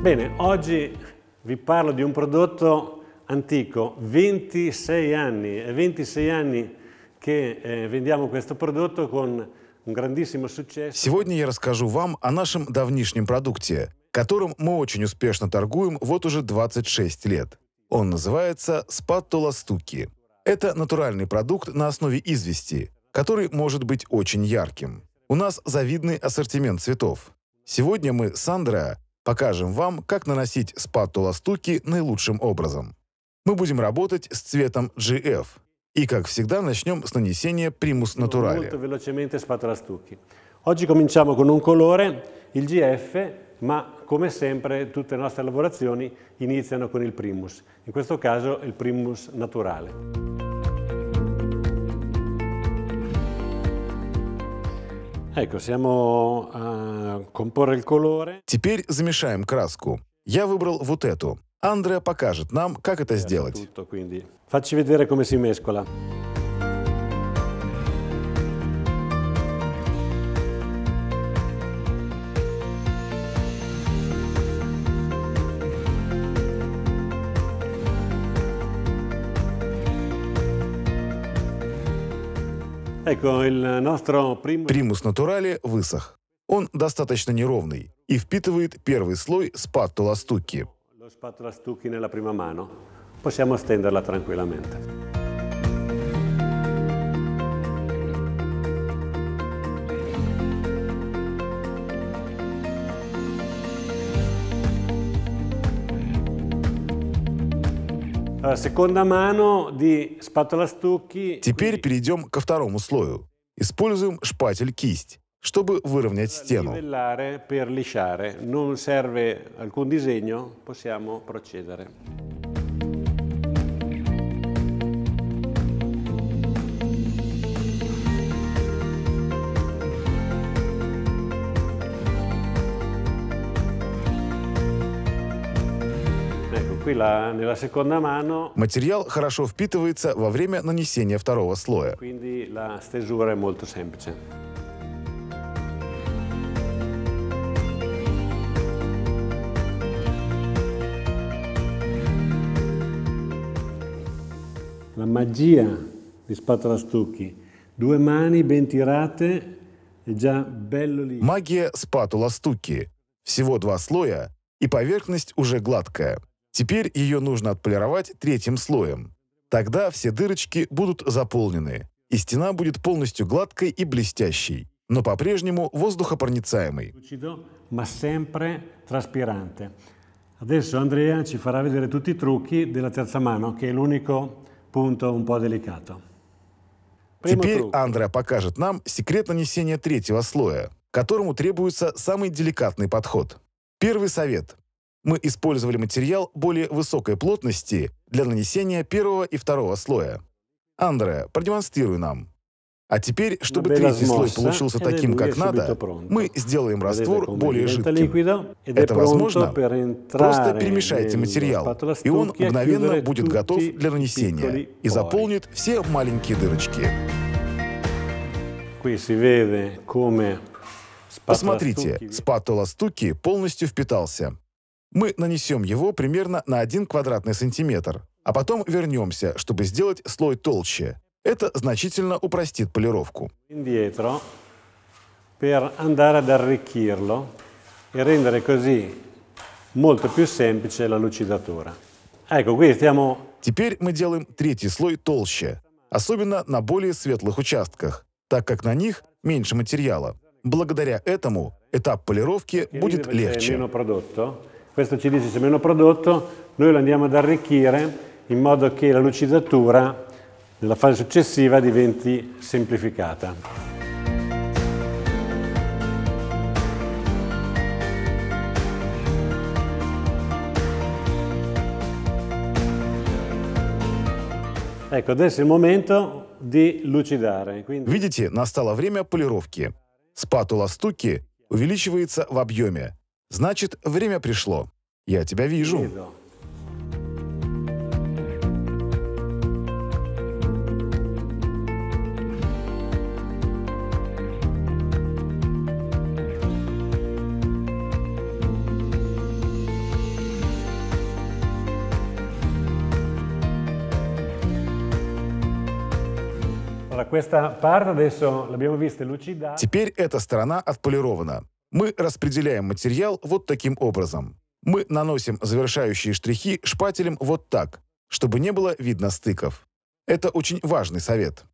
Bene, oggi vi parlo di un prodotto antico, 26 anni, è 26 anni che vendiamo questo prodotto con un grandissimo successo. Сегодня я расскажу вам о нашем давнишнем продукте, которым мы очень успешно торгуем вот уже 26 лет. Он называется спатула стуки. Это натуральный продукт на основе извести, который может быть очень ярким. У нас завидный ассортимент цветов. Сегодня мы с Андреа покажем вам, как наносить спатула стуки наилучшим образом. Мы будем работать с цветом GF. И, как всегда, начнем с нанесения Primus Naturale. Molto velocemente spatola stucchi. Oggi cominciamo con un colore, il GF, ma come sempre tutte le nostre lavorazioni iniziano con il Primus. In questo caso il Primus Naturale. Ecco, siamo a comporre il colore. Теперь замешаем краску. Я выбрал вот эту. Андреа покажет нам, как это сделать. Tutto, quindi. Facci vedere come si mescola. Ecco, il nostro Primus Naturale высох. Он достаточно неровный и впитывает первый слой спатула стуки. Lo spatola stucchi nella prima mano, possiamo stenderla tranquillamente. Allora, seconda mano di spatola stucchi. Теперь перейдем ко второму слою. Используем шпатель-кисть, чтобы выровнять стену. Livellare per lisciare, non serve alcun disegno, possiamo procedere. Ecco, qui nella seconda mano, Материал хорошо впитывается во время нанесения второго слоя. quindi la stesura è molto semplice. La magia di spatola stucchi, due mani ben tirate e già bello lì. Магия спатула стуки. Всего два слоя, и поверхность уже гладкая. Теперь ее нужно отполировать третьим слоем. Тогда все дырочки будут заполнены, и стена будет полностью гладкой и блестящей, но по-прежнему воздухопроницаемой. Lucido, ma sempre traspirante. Adesso Andrea ci farà vedere tutti i trucchi della terza mano, che è l'unico punto un po' delicato. Primo Теперь trucco. Андреа покажет нам секрет нанесения третьего слоя, к которому требуется самый деликатный подход. Первый совет. Мы использовали материал более высокой плотности для нанесения первого и второго слоя. Андреа, продемонстрируй нам. А теперь, чтобы третий слой получился таким, как надо, мы сделаем раствор более жидким. Это возможно? Просто перемешайте материал, и он мгновенно будет готов для нанесения и заполнит все маленькие дырочки. Qui si vede come spatola Посмотрите, stucchi спатула стуки полностью впитался. Мы нанесем его примерно на 1 квадратный сантиметр, а потом вернемся, чтобы сделать слой толще. Это значительно упростит полировку. indietro per andare ad arricchirlo e rendere così molto più semplice la lucidatura. Ecco, qui stiamo. Теперь мы делаем третий слой толще, особенно на более светлых участках, так как на них меньше материала. Благодаря этому этап полировки будет легче. Meno prodotto. Questo ci dice c'è meno prodotto, noi lo andiamo ad arricchire in modo che la lucidatura nella fase successiva diventi semplificata. Ecco, adesso è il momento di lucidare. Quindi Видите, настало время полировки. Спатула стуки увеличивается в объеме. Значит, время пришло. Я тебя вижу. vedo. Теперь эта сторона отполирована. Мы распределяем материал вот таким образом. Мы наносим завершающие штрихи шпателем вот так, чтобы не было видно стыков. Это очень важный совет.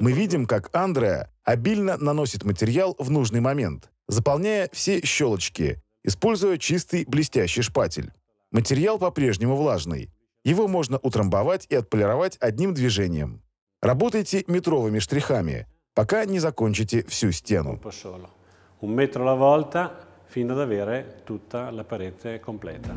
Мы видим, как Андреа обильно наносит материал в нужный момент, заполняя все щелочки, используя чистый блестящий шпатель. Материал по-прежнему влажный. Его можно утрамбовать и отполировать одним движением. Работайте метровыми штрихами, пока не закончите всю стену. Un metro alla volta fino ad avere tutta la parete completa.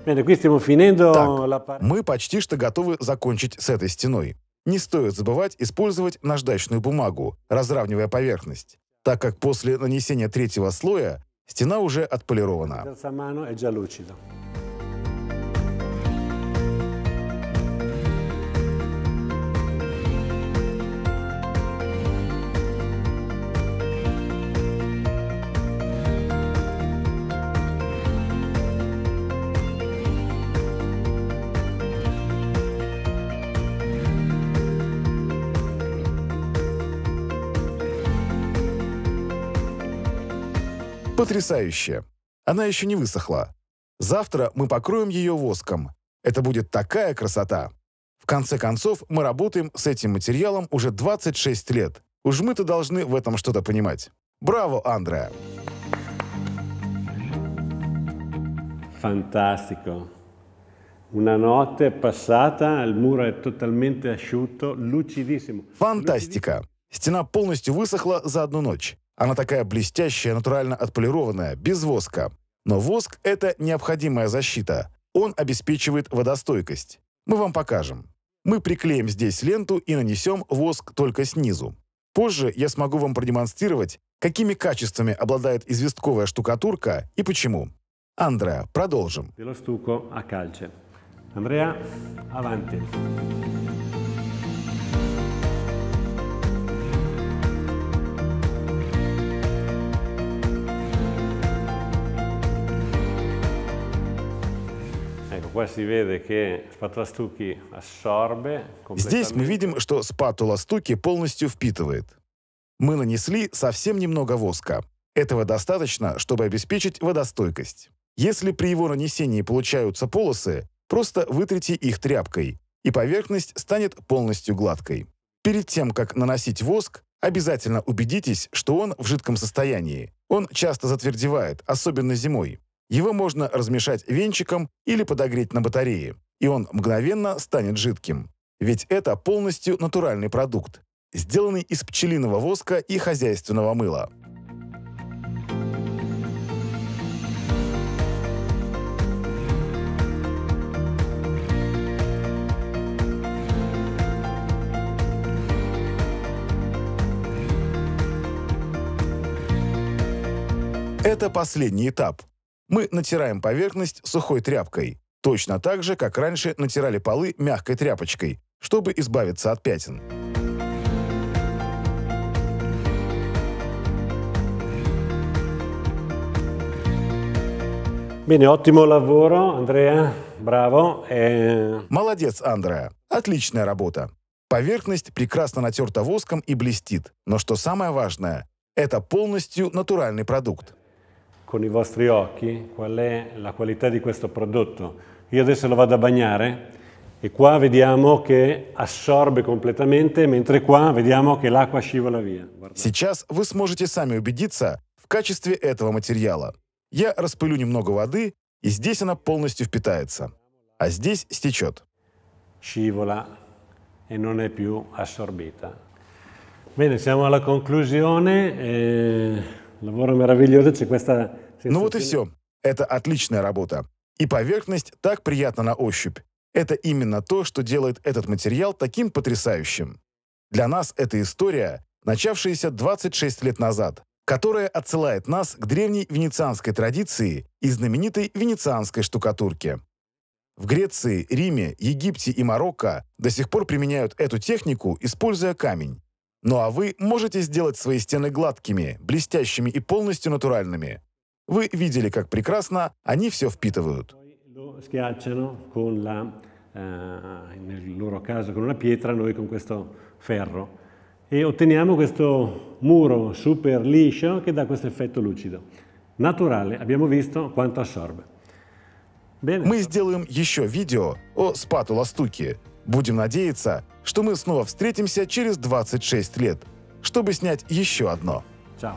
Так, мы почти что готовы закончить с этой стеной. Не стоит забывать использовать наждачную бумагу, разравнивая поверхность, так как после нанесения третьего слоя стена уже отполирована. Потрясающе! Она еще не высохла. Завтра мы покроем ее воском. Это будет такая красота! В конце концов, мы работаем с этим материалом уже 26 лет. Уж мы-то должны в этом что-то понимать. Браво, Андреа! Fantastico. Una notte passata, il muro è totalmente asciutto, lucidissimo. Фантастика! Стена полностью высохла за одну ночь. Она такая блестящая, натурально отполированная, без воска. Но воск – это необходимая защита. Он обеспечивает водостойкость. Мы вам покажем. Мы приклеим здесь ленту и нанесем воск только снизу. Позже я смогу вам продемонстрировать, какими качествами обладает известковая штукатурка и почему. Андреа, продолжим. Андреа, avanti. Здесь мы видим, что спатула стуки полностью впитывает. Мы нанесли совсем немного воска. Этого достаточно, чтобы обеспечить водостойкость. Если при его нанесении получаются полосы, просто вытрите их тряпкой, и поверхность станет полностью гладкой. Перед тем, как наносить воск, обязательно убедитесь, что он в жидком состоянии. Он часто затвердевает, особенно зимой. Его можно размешать венчиком или подогреть на батарее, и он мгновенно станет жидким. Ведь это полностью натуральный продукт, сделанный из пчелиного воска и хозяйственного мыла. Это последний этап. Мы натираем поверхность сухой тряпкой, точно так же, как раньше натирали полы мягкой тряпочкой, чтобы избавиться от пятен. Bene, ottimo lavoro, Andrea, bravo. Молодец, Андреа. Отличная работа. Поверхность прекрасно натерта воском и блестит. Но что самое важное, это полностью натуральный продукт. Con i vostri occhi, qual è la qualità di questo prodotto? Io adesso lo vado a bagnare e qua vediamo che assorbe completamente, mentre qua vediamo che l'acqua scivola via. Guardate. Сейчас вы сможете сами убедиться в качестве этого материала. Я распылю немного воды, и здесь она полностью впитается. А здесь стечет. Scivola e non è più assorbita. Bene, siamo alla conclusione. Lavoro meraviglioso, c'è questa sensazione. Ну вот и все. Это отличная работа. И поверхность так приятна на ощупь. Это именно то, что делает этот материал таким потрясающим. Для нас это история, начавшаяся 26 лет назад, которая отсылает нас к древней венецианской традиции и знаменитой венецианской штукатурке. В Греции, Риме, Египте и Марокко до сих пор применяют эту технику, используя камень. Ну а вы можете сделать свои стены гладкими, блестящими и полностью натуральными. Вы видели, как прекрасно они все впитывают. Lo schiacciano con nel loro caso con una pietra, noi con questo ferro, e otteniamo questo muro super liscio che dà questo effetto lucido. Naturale, abbiamo visto quanto assorbe. Bene. Мы сделаем еще видео о спатула-стуке. Будем надеяться, что мы снова встретимся через 26 лет, чтобы снять еще одно. Ciao.